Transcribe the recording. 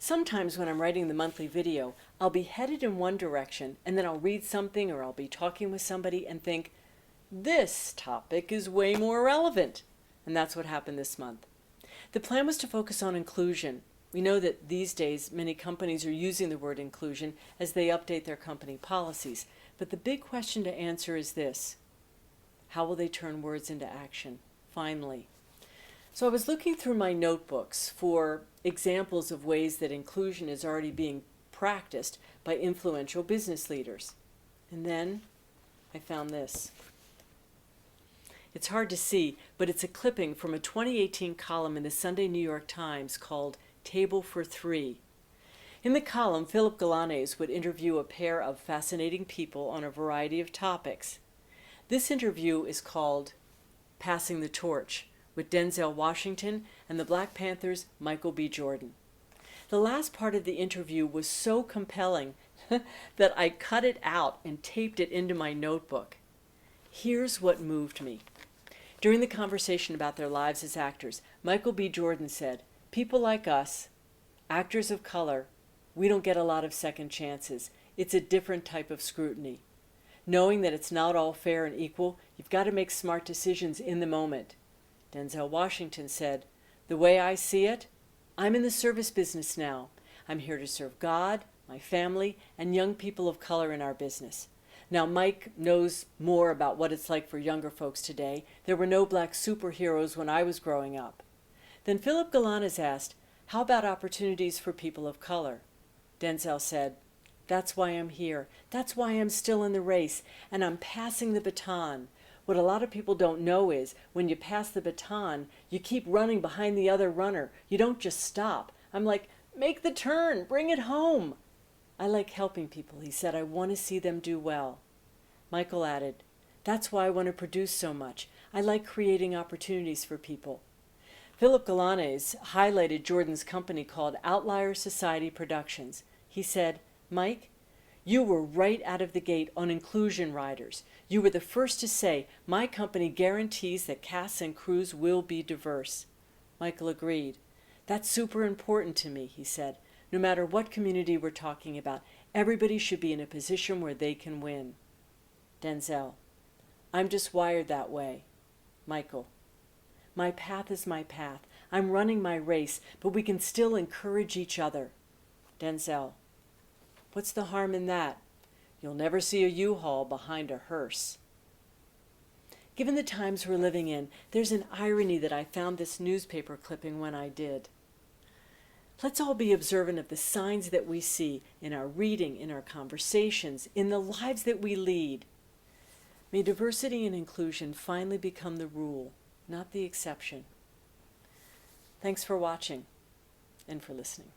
Sometimes when I'm writing the monthly video, I'll be headed in one direction and then I'll read something or I'll be talking with somebody and think, this topic is way more relevant. And that's what happened this month. The plan was to focus on inclusion. We know that these days many companies are using the word inclusion as they update their company policies. But the big question to answer is this: how will they turn words into action, finally? So I was looking through my notebooks for examples of ways that inclusion is already being practiced by influential business leaders. And then I found this. It's hard to see, but it's a clipping from a 2018 column in the Sunday New York Times called Table for Three. In the column, Philip Galanes would interview a pair of fascinating people on a variety of topics. This interview is called Passing the Torch, with Denzel Washington and the Black Panthers' Michael B. Jordan. The last part of the interview was so compelling that I cut it out and taped it into my notebook. Here's what moved me. During the conversation about their lives as actors, Michael B. Jordan said, "People like us, actors of color, we don't get a lot of second chances. It's a different type of scrutiny. Knowing that it's not all fair and equal, you've got to make smart decisions in the moment." Denzel Washington said, "The way I see it, I'm in the service business now. I'm here to serve God, my family, and young people of color in our business." Now, Mike knows more about what it's like for younger folks today. There were no black superheroes when I was growing up. Then Philip Galanes asked, "How about opportunities for people of color?" Denzel said, "That's why I'm here. That's why I'm still in the race, and I'm passing the baton. What a lot of people don't know is when you pass the baton, you keep running behind the other runner. You don't just stop. I'm like, make the turn, bring it home." "I like helping people," he said. "I want to see them do well." Michael added, "That's why I want to produce so much. I like creating opportunities for people." Philip Galanes highlighted Jordan's company called Outlier Society Productions. He said, "Mike, you were right out of the gate on inclusion riders. You were the first to say, 'My company guarantees that casts and crews will be diverse.'" Michael agreed. "That's super important to me," he said. "No matter what community we're talking about, everybody should be in a position where they can win." Denzel, "I'm just wired that way." Michael, "My path is my path. I'm running my race, but we can still encourage each other." Denzel, "What's the harm in that? You'll never see a U-Haul behind a hearse." Given the times we're living in, there's an irony that I found this newspaper clipping when I did. Let's all be observant of the signs that we see in our reading, in our conversations, in the lives that we lead. May diversity and inclusion finally become the rule, not the exception. Thanks for watching and for listening.